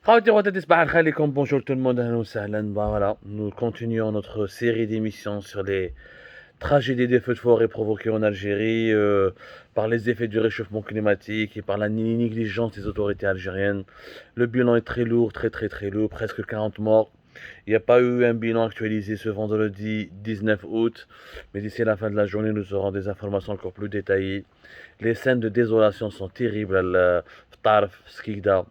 Bonjour tout le monde, ahlan wa sahlan. Voilà, nous continuons notre série d'émissions sur les tragédies des feux de forêt provoquées en Algérie par les effets du réchauffement climatique et par la négligence des autorités algériennes. Le bilan est très lourd, très lourd, presque 40 morts. Il n'y a pas eu un bilan actualisé ce vendredi 19 août, mais d'ici la fin de la journée, nous aurons des informations encore plus détaillées. Les scènes de désolation sont terribles. Tarf, Skikda,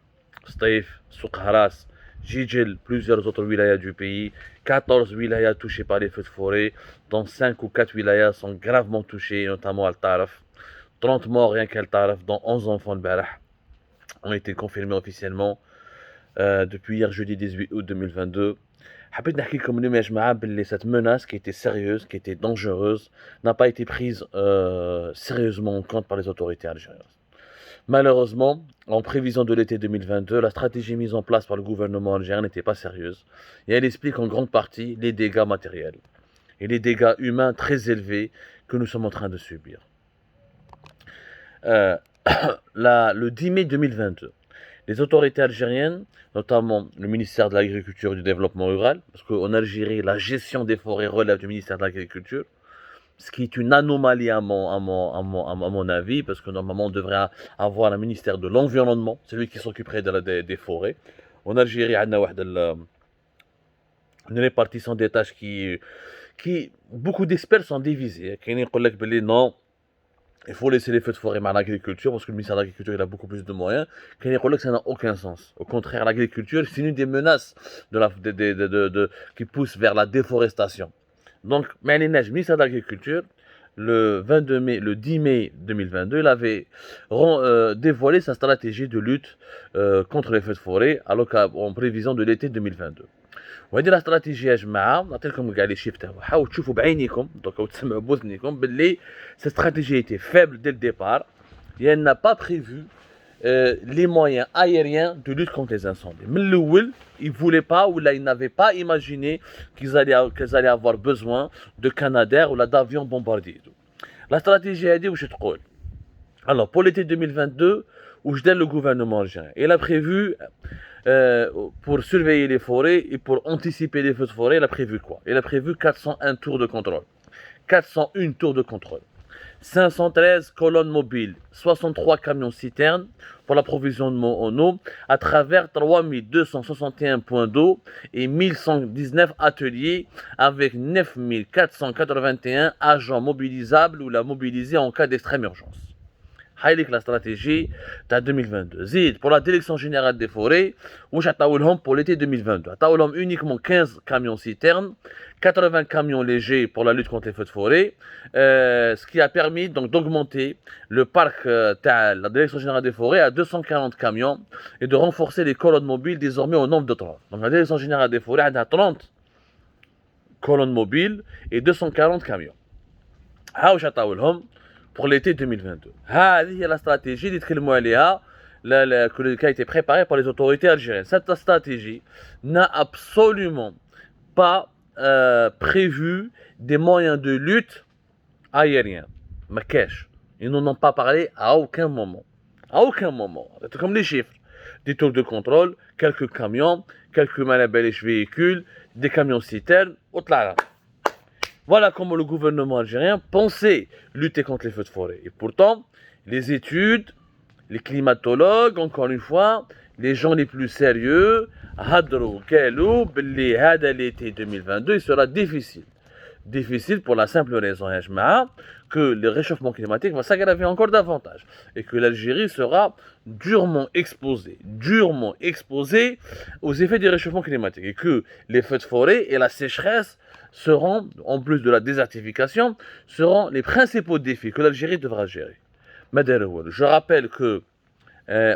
Staif, Souk Haras, Jijil, plusieurs autres wilayas du pays. 14 wilayas touchés par les feux de forêt, dont 5 ou 4 wilayas sont gravement touchés, notamment Al-Taraf. 30 morts rien qu'Al-Taraf, dont 11 enfants de Barah, ont été confirmés officiellement depuis hier jeudi 18 août 2022. حبيت نحكي لكم اليوم يا جماعة باللي cette menace qui était sérieuse, qui était dangereuse, n'a pas été prise sérieusement en compte par les autorités algériennes. Malheureusement, en prévision de l'été 2022, la stratégie mise en place par le gouvernement algérien n'était pas sérieuse et elle explique en grande partie les dégâts matériels et les dégâts humains très élevés que nous sommes en train de subir. Le 10 mai 2022, les autorités algériennes, notamment le ministère de l'Agriculture et du Développement rural, parce qu'en Algérie, la gestion des forêts relève du ministère de l'Agriculture, ce qui est une anomalie à mon avis, parce que normalement on devrait avoir un ministère de l'Environnement, celui qui s'occuperait des forêts. En Algérie, on a une répartition des tâches qui beaucoup d'experts sont divisés. Qui disent non, il faut laisser les feux de forêt à l'agriculture parce que le ministère de l'Agriculture il a beaucoup plus de moyens. Qui disent que ça n'a aucun sens. Au contraire, l'agriculture c'est une des menaces qui pousse vers la déforestation. Donc, le ministère de l'Agriculture, le 10 mai 2022, il avait dévoilé sa stratégie de lutte contre les feux de forêt en prévision de l'été 2022. وهذه لا استراتيجيه يا جماعه نعطيكم كاع لي شيف تاعها حاولوا تشوفوا بعينيكم دوكا وتسمعوا بوذنيكم باللي سا استراتيجي ايتي فaible dès le départ et elle n'a pas prévu les moyens aériens de lutte contre les incendies. Mais l'ouil, ils ne voulaient pas ou là ils n'avaient pas imaginé qu'ils allaient avoir besoin de canadair ou là d'avions bombardiers. La stratégie a dit où je te colle. Alors pour l'été 2022, où je donne le gouvernement algérien, il a prévu pour surveiller les forêts et pour anticiper les feux de forêt, il a prévu quoi? Il a prévu 401 tours de contrôle. 401 tours de contrôle. 513 colonnes mobiles, 63 camions-citernes pour l'approvisionnement en eau à travers 3261 points d'eau et 1119 ateliers avec 9481 agents mobilisables ou la mobilisés en cas d'extrême urgence. La stratégie de 2022. Zid, pour la direction générale des forêts, pour l'été 2022. Uniquement 15 camions-citernes, 80 camions légers pour la lutte contre les feux de forêt, ce qui a permis donc d'augmenter le parc de la direction générale des forêts à 240 camions et de renforcer les colonnes mobiles désormais au nombre de 30. Donc la direction générale des forêts a 30 colonnes mobiles et 240 camions. Pour l'été 2022. C'est la stratégie qui a été préparée par les autorités algériennes. Cette stratégie n'a absolument pas prévu des moyens de lutte aériens. Mais cache. Ils n'en ont pas parlé à aucun moment. À aucun moment. C'est comme les chiffres. Des tours de contrôle, quelques camions, quelques malabèches véhicules, des camions-citernes, autre. Voilà comment le gouvernement algérien pensait lutter contre les feux de forêt. Et pourtant, les études, les climatologues, encore une fois, les gens les plus sérieux, hadrou, kelou, belli hada l'été 2022, il sera difficile. Difficile pour la simple raison, que le réchauffement climatique va s'aggraver encore davantage et que l'Algérie sera durement exposée aux effets du réchauffement climatique et que les feux de forêt et la sécheresse seront, en plus de la désertification, seront les principaux défis que l'Algérie devra gérer. Je rappelle que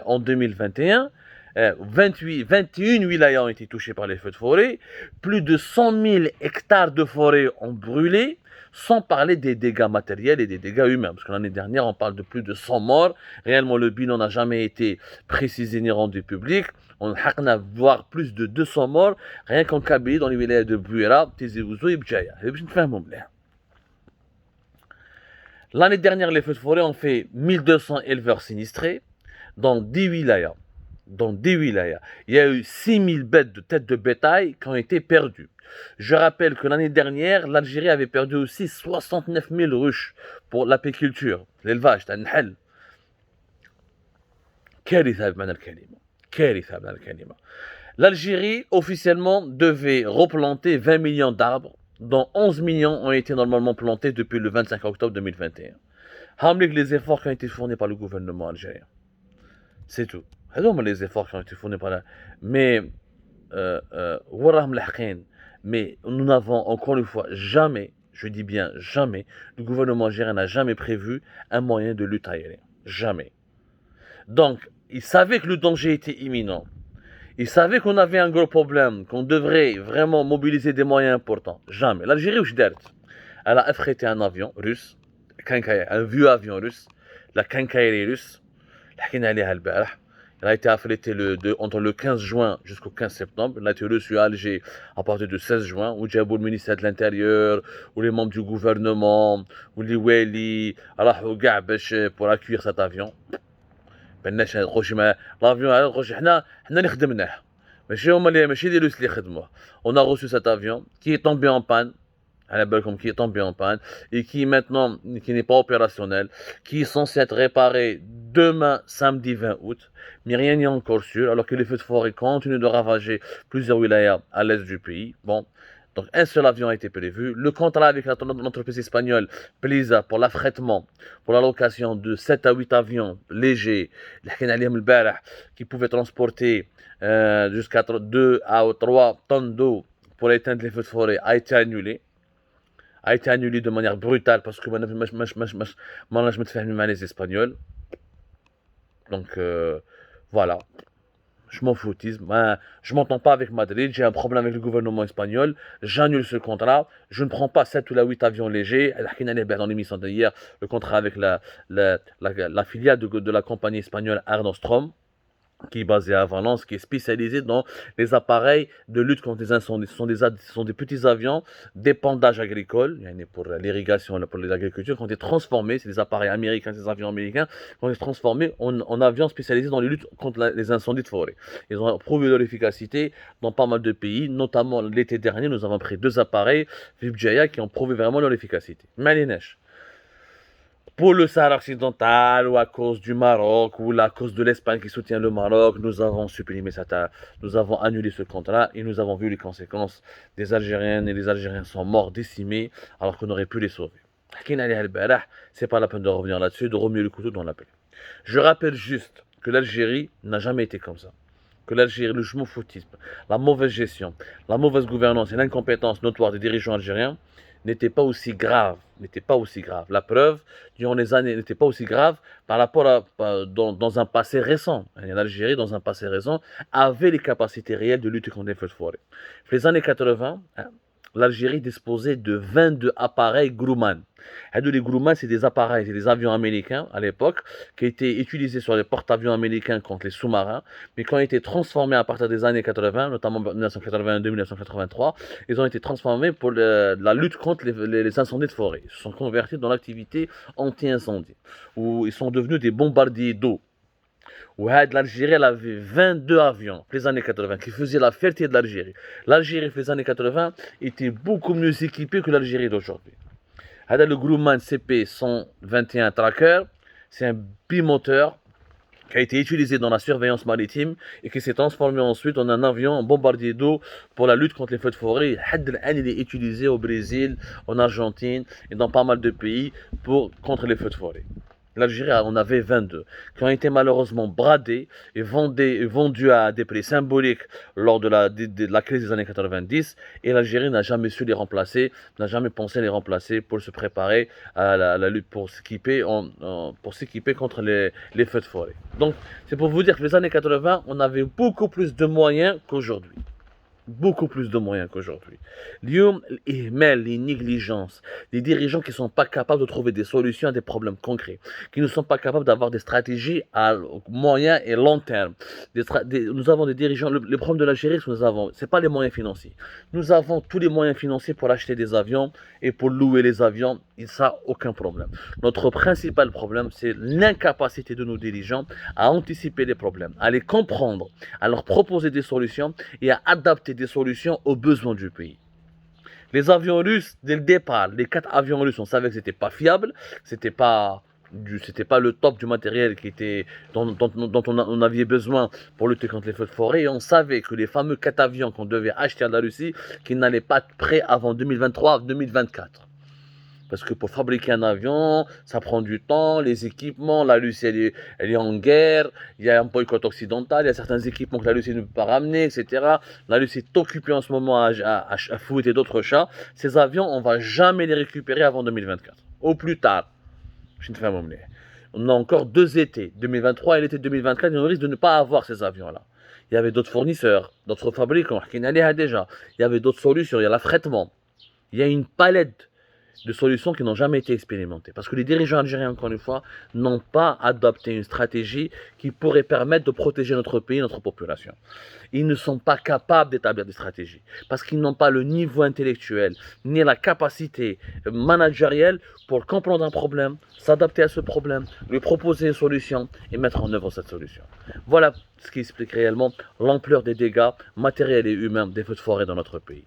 en 2021, 21 wilayas ont été touchés par les feux de forêt, plus de 100 000 hectares de forêt ont brûlé, sans parler des dégâts matériels et des dégâts humains, parce que l'année dernière, on parle de plus de 100 morts. Réellement, le bilan n'a jamais été précisé ni rendu public. On a voir plus de 200 morts, rien qu'en Kabylie, dans les villages de Bouira, Tizi Ouzou et Bdjaya. L'année dernière, les feux de forêt ont fait 1200 éleveurs sinistrés dans 10 wilayas. dans des wilayas. Il y a eu 6000 bêtes de têtes de bétail qui ont été perdues. Je rappelle que l'année dernière, l'Algérie avait perdu aussi 69 000 ruches pour l'apiculture, l'élevage, النحل. كارثة بمعنى الكلمة. كارثة بمعنى الكلمة. L'Algérie, officiellement, devait replanter 20 millions d'arbres, dont 11 millions ont été normalement plantés depuis le 25 octobre 2021. Hamlik les efforts qui ont été fournis par le gouvernement algérien. C'est tout. Les efforts qui ont été fournis par la... Mais, mais nous n'avons encore une fois jamais, je dis bien jamais, le gouvernement algérien n'a jamais prévu un moyen de lutte aérienne. Jamais. Donc, il savait que le danger était imminent. Il savait qu'on avait un gros problème, qu'on devrait vraiment mobiliser des moyens importants. Jamais. L'Algérie, elle a affrété un avion russe, un vieux avion russe, la Kankairi russe. Elle a été affrété entre le 15 juin jusqu'au 15 septembre. Elle a été reçue à Alger à partir du 16 juin, où j'ai le ministère de l'Intérieur, où les membres du gouvernement, où les Weli, pour accueillir cet avion. L'avion, on a reçu cet avion qui est tombé en panne, qui est tombé en panne et qui maintenant qui n'est pas opérationnel, qui est censé être réparé demain samedi 20 août, mais rien n'est encore sûr, alors que les feux de forêt continuent de ravager plusieurs wilayas à l'est du pays. Bon, donc un seul avion a été prévu. Le contrat avec l'entreprise espagnole Plisa pour l'affrètement, pour la location de 7 à 8 avions légers, qui pouvaient transporter jusqu'à 2 à 3 tonnes d'eau pour éteindre les feux de forêt, a été annulé. A été annulé de manière brutale parce que moi, je me fais les Espagnols. Donc voilà. Je m'en foutisme. Je m'entends pas avec Madrid, j'ai un problème avec le gouvernement espagnol, j'annule ce contrat, je ne prends pas 7 ou 8 avions légers. Dans l'émission d'hier, le contrat avec la filiale de la compagnie espagnole Air Nostrum, qui est basée à Valence, qui est spécialisée dans les appareils de lutte contre les incendies. Ce sont des petits avions d'épandage agricole, pour l'irrigation, pour l'agriculture, qui ont été transformés, c'est des appareils américains, des avions américains, qui ont été transformés en avions spécialisés dans les luttes contre les incendies de forêt. Ils ont prouvé leur efficacité dans pas mal de pays, notamment l'été dernier, nous avons pris 2 appareils, Vibjaya, qui ont prouvé vraiment leur efficacité. Malinesh. Pour le Sahara occidental, ou à cause du Maroc, ou à cause de l'Espagne qui soutient le Maroc, nous avons supprimé nous avons annulé ce contrat et nous avons vu les conséquences. Des Algériennes et des Algériens sont morts, décimés, alors qu'on aurait pu les sauver. C'est pas la peine de revenir là-dessus, de remuer le couteau dans la plaie. Je rappelle juste que l'Algérie n'a jamais été comme ça. Que l'Algérie, le jmoufoutisme, la mauvaise gestion, la mauvaise gouvernance et l'incompétence notoire des dirigeants algériens n'était pas aussi grave. La preuve, durant les années, n'était pas aussi grave par rapport à dans un passé récent. L'Algérie, dans un passé récent, avait les capacités réelles de lutter contre les feux de forêt. Dans les années 80, l'Algérie disposait de 22 appareils Grumman. Les Grumman, c'est des appareils, c'est des avions américains à l'époque, qui étaient utilisés sur les porte-avions américains contre les sous-marins, mais qui ont été transformés à partir des années 80, notamment 1982-1983, ils ont été transformés pour la lutte contre les incendies de forêt. Ils se sont convertis dans l'activité anti-incendie, où ils sont devenus des bombardiers d'eau. L'Algérie, elle avait 22 avions, les années 80, qui faisaient la fierté de l'Algérie. L'Algérie, les années 80, était beaucoup mieux équipée que l'Algérie d'aujourd'hui. Le Grumman CP-121 Tracker, c'est un bimoteur qui a été utilisé dans la surveillance maritime et qui s'est transformé ensuite en un avion, un bombardier d'eau pour la lutte contre les feux de forêt. Il est utilisé au Brésil, en Argentine et dans pas mal de pays contre les feux de forêt. L'Algérie en avait 22, qui ont été malheureusement bradés et vendus à des prix symboliques lors de la crise des années 90, et l'Algérie n'a jamais su les remplacer, n'a jamais pensé les remplacer pour se préparer à la lutte, pour s'équiper contre les feux de forêt. Donc, c'est pour vous dire que les années 80, on avait beaucoup plus de moyens qu'aujourd'hui. beaucoup plus de moyens qu'aujourd'hui. اليوم الإهمال, les négligences, des dirigeants qui ne sont pas capables de trouver des solutions à des problèmes concrets, qui ne sont pas capables d'avoir des stratégies à moyen et long terme. Nous avons des dirigeants, le problème de l'Algérie, ce que nous avons, ce n'est pas les moyens financiers. Nous avons tous les moyens financiers pour acheter des avions et pour louer les avions, et ça, aucun problème. Notre principal problème, c'est l'incapacité de nos dirigeants à anticiper les problèmes, à les comprendre, à leur proposer des solutions et à adapter des solutions aux besoins du pays. Les avions russes, dès le départ, les 4 avions russes, on savait que c'était pas fiable, c'était pas le top du matériel dont on avait besoin pour lutter contre les feux de forêt. Et on savait que les fameux 4 avions qu'on devait acheter à la Russie, qu'ils n'allaient pas être prêts avant 2023-2024. Parce que pour fabriquer un avion, ça prend du temps, les équipements, la Russie elle est en guerre, il y a un boycott occidental, il y a certains équipements que la Russie ne peut pas ramener, etc. La Russie est occupée en ce moment à fouetter d'autres chats. Ces avions, on ne va jamais les récupérer avant 2024. Au plus tard. On a encore 2 étés, 2023 et l'été 2024, et on risque de ne pas avoir ces avions-là. Il y avait d'autres fournisseurs, d'autres fabricants, qui n'allaient déjà. Il y avait d'autres solutions, il y a l'affrètement. Il y a une palette de solutions qui n'ont jamais été expérimentées. Parce que les dirigeants algériens, encore une fois, n'ont pas adopté une stratégie qui pourrait permettre de protéger notre pays, notre population. Ils ne sont pas capables d'établir des stratégies. Parce qu'ils n'ont pas le niveau intellectuel, ni la capacité managérielle pour comprendre un problème, s'adapter à ce problème, lui proposer une solution et mettre en œuvre cette solution. Voilà ce qui explique réellement l'ampleur des dégâts matériels et humains des feux de forêt dans notre pays.